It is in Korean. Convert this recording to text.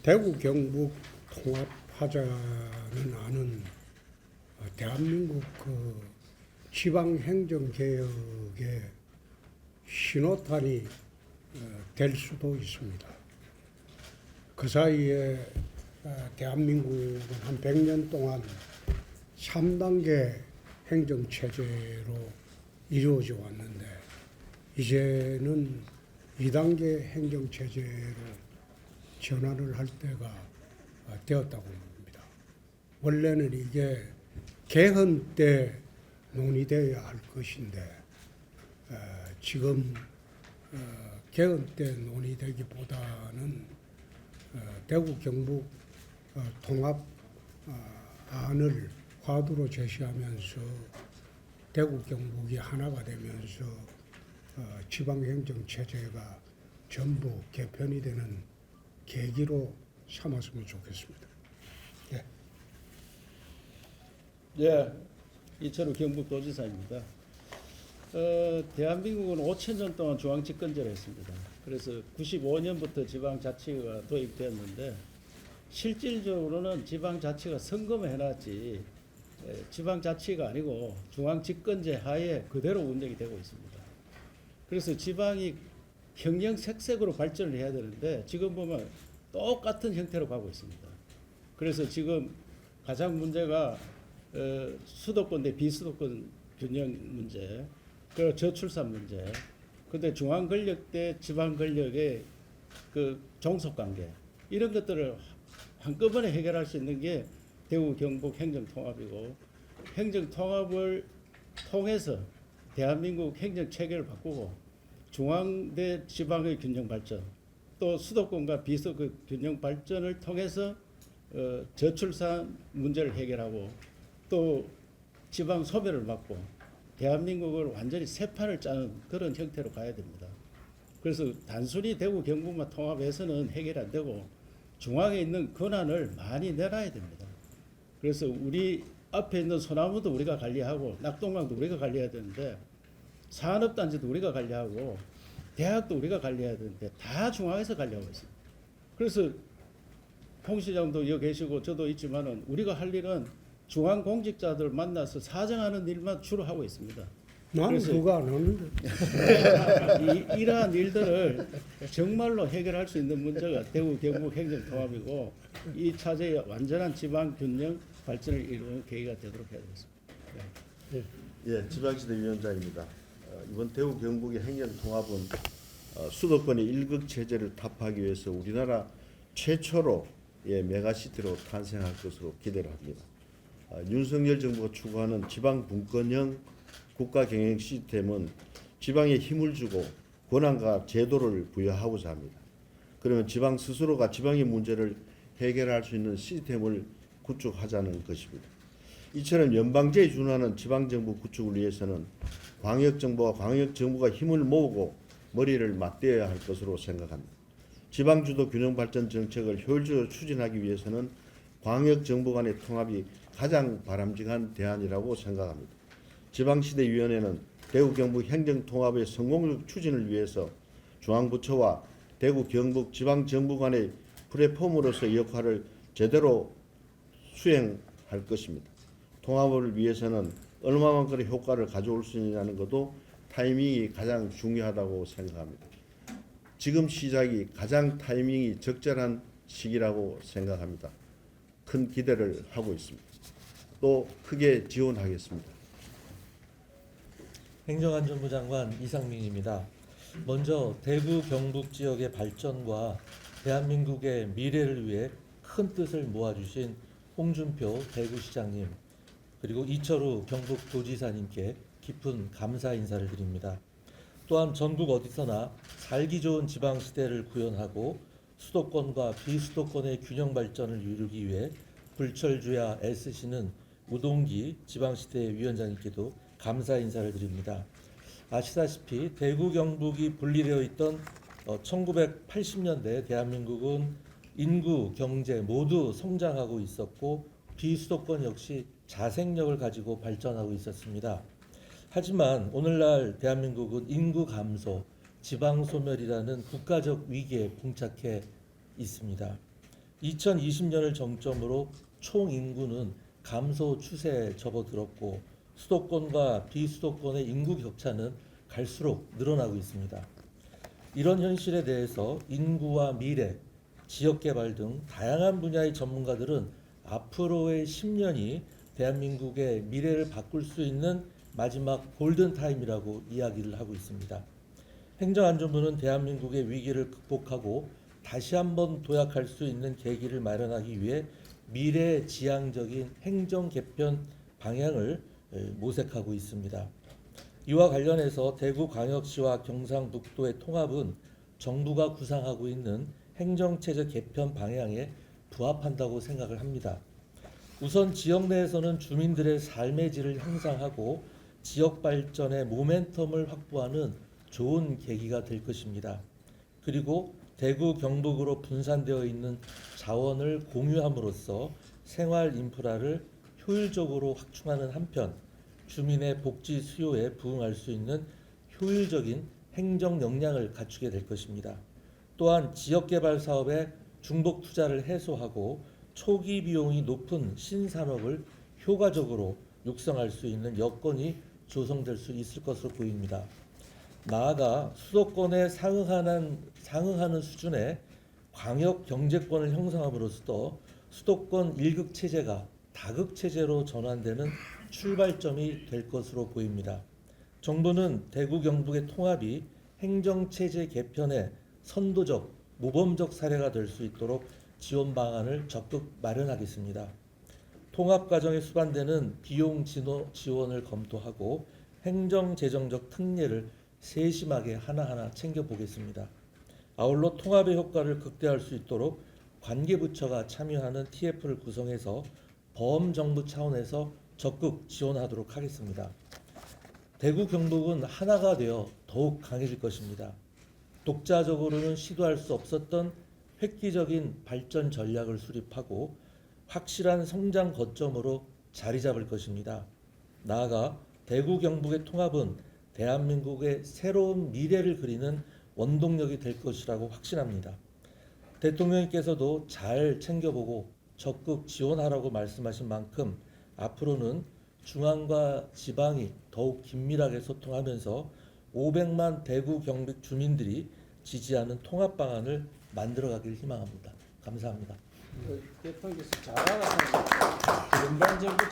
대구 경북 통합하자는 안은 대한민국 지방 행정 개혁의 신호탄이 될 수도 있습니다. 그 사이에 대한민국은 한 100년 동안 3단계 행정 체제로 이루어져 왔는데 이제는 2단계 행정 체제로 전환을 할 때가 되었다고 봅니다. 원래는 이게 개헌 때 논의되어야 할 것인데 지금 개헌 때 논의되기보다는 대구 경북 통합 안을 화두로 제시하면서 대구 경북이 하나가 되면서 지방행정 체제가 전부 개편이 되는 계기로 삼았으면 좋겠습니다. 예. 예, 이철우 경북도지사입니다. 대한민국은 5,000년 동안 중앙집권제를 했습니다. 그래서 95년부터 지방자치가 도입되었는데 실질적으로는 지방자치가 선거만 해놨지 지방자치가 아니고 중앙집권제 하에 그대로 운영이 되고 있습니다. 그래서 지방이 형형색색으로 발전을 해야 되는데 지금 보면 똑같은 형태로 가고 있습니다. 그래서 지금 가장 문제가 수도권 대 비수도권 균형 문제, 그 저출산 문제, 근데 중앙 권력 대 지방 권력의 그 종속 관계 이런 것들을 한꺼번에 해결할 수 있는 게 대구 경북 행정 통합이고 행정 통합을 통해서 대한민국 행정 체계를 바꾸고 중앙 대 지방의 균형 발전, 또 수도권과 비수도권 균형 발전을 통해서 저출산 문제를 해결하고 또 지방 소멸을 막고 대한민국을 완전히 새 판을 짜는 그런 형태로 가야 됩니다. 그래서 단순히 대구 경북만 통합해서는 해결이 안 되고 중앙에 있는 권한을 많이 내놔야 됩니다. 그래서 우리 앞에 있는 소나무도 우리가 관리하고 낙동강도 우리가 관리해야 되는데 산업단지도 우리가 관리하고 대학도 우리가 관리해야 되는데 다 중앙에서 관리하고 있습니다. 그래서 홍 시장도 여기 계시고 저도 있지만은 우리가 할 일은 중앙 공직자들 만나서 사정하는 일만 주로 하고 있습니다. 나는 그거 안 하는데. 이러한 일들을 정말로 해결할 수 있는 문제가 대구 경북 행정통합이고 이 차제의 완전한 지방균형 발전을 이루는 계기가 되도록 해야 되겠습니다. 네. 예, 지방시대위원장입니다. 이번 대구 경북의 행정통합은 수도권의 일극 체제를 타파하기 위해서 우리나라 최초로 메가시티로 탄생할 것으로 기대를 합니다. 윤석열 정부가 추구하는 지방 분권형 국가 경영 시스템은 지방에 힘을 주고 권한과 제도를 부여하고자 합니다. 그러면 지방 스스로가 지방의 문제를 해결할 수 있는 시스템을 구축하자는 것입니다. 이처럼 연방제에 준하는 지방정부 구축을 위해서는 광역정부와 광역정부가 힘을 모으고 머리를 맞대어야 할 것으로 생각합니다. 지방주도 균형발전 정책을 효율적으로 추진하기 위해서는 광역정부 간의 통합이 가장 바람직한 대안이라고 생각합니다. 지방시대위원회는 대구 경북 행정통합의 성공적 추진을 위해서 중앙부처와 대구 경북 지방정부 간의 플랫폼으로서의 역할을 제대로 수행할 것입니다. 통합을 위해서는 얼마만큼의 효과를 가져올 수 있느냐는 것도 타이밍이 가장 중요하다고 생각합니다. 지금 시작이 가장 타이밍이 적절한 시기라고 생각합니다. 큰 기대를 하고 있습니다. 또 크게 지원하겠습니다. 행정안전부 장관 이상민입니다. 먼저 대구 경북 지역의 발전과 대한민국의 미래를 위해 큰 뜻을 모아주신 홍준표 대구시장님 그리고 이철우 경북도지사님께 깊은 감사 인사를 드립니다. 또한 전국 어디서나 살기 좋은 지방시대를 구현하고 수도권과 비수도권의 균형 발전을 이루기 위해 불철주야 애쓰시는 우동기 지방시대 위원장님께도 감사 인사를 드립니다. 아시다시피 대구 경북이 분리되어 있던 1980년대 대한민국은 인구, 경제 모두 성장하고 있었고 비수도권 역시 자생력을 가지고 발전하고 있었습니다. 하지만 오늘날 대한민국은 인구 감소, 지방 소멸이라는 국가적 위기에 봉착해 있습니다. 2020년을 정점으로 총 인구는 감소 추세에 접어들었고 수도권과 비수도권의 인구 격차는 갈수록 늘어나고 있습니다. 이런 현실에 대해서 인구와 미래, 지역개발 등 다양한 분야의 전문가들은 앞으로의 10년이 대한민국의 미래를 바꿀 수 있는 마지막 골든타임이라고 이야기를 하고 있습니다. 행정안전부는 대한민국의 위기를 극복하고 다시 한번 도약할 수 있는 계기를 마련하기 위해 미래지향적인 행정 개편 방향을 모색하고 있습니다. 이와 관련해서 대구광역시와 경상북도의 통합은 정부가 구상하고 있는 행정체제 개편 방향에 부합한다고 생각을 합니다. 우선 지역 내에서는 주민들의 삶의 질을 향상하고 지역 발전의 모멘텀을 확보하는 좋은 계기가 될 것입니다. 그리고 대구 경북으로 분산되어 있는 자원을 공유함으로써 생활 인프라를 효율적으로 확충하는 한편 주민의 복지 수요에 부응할 수 있는 효율적인 행정 역량을 갖추게 될 것입니다. 또한 지역개발 사업의 중복 투자를 해소하고 초기 비용이 높은 신산업을 효과적으로 육성할 수 있는 여건이 조성될 수 있을 것으로 보입니다. 나아가 수도권에 상응하는 수준의 광역 경제권을 형성함으로써 수도권 1극 체제가 다극 체제로 전환되는 출발점이 될 것으로 보입니다. 정부는 대구 경북의 통합이 행정체제 개편의 선도적, 모범적 사례가 될 수 있도록 지원 방안을 적극 마련하겠습니다. 통합 과정에 수반되는 비용 지원을 검토하고 행정재정적 특례를 세심하게 하나하나 챙겨보겠습니다. 아울러 통합의 효과를 극대화할 수 있도록 관계부처가 참여하는 TF를 구성해서 범정부 차원에서 적극 지원하도록 하겠습니다. 대구 경북은 하나가 되어 더욱 강해질 것입니다. 독자적으로는 시도할 수 없었던 획기적인 발전 전략을 수립하고 확실한 성장 거점으로 자리 잡을 것입니다. 나아가 대구 경북의 통합은 대한민국의 새로운 미래를 그리는 원동력이 될 것이라고 확신합니다. 대통령님께서도 잘 챙겨보고 적극 지원하라고 말씀하신 만큼 앞으로는 중앙과 지방이 더욱 긴밀하게 소통하면서 500만 대구 경북 주민들이 지지하는 통합 방안을 만들어가길 희망합니다. 감사합니다. 대통령께서 잘 알아서 연방 정부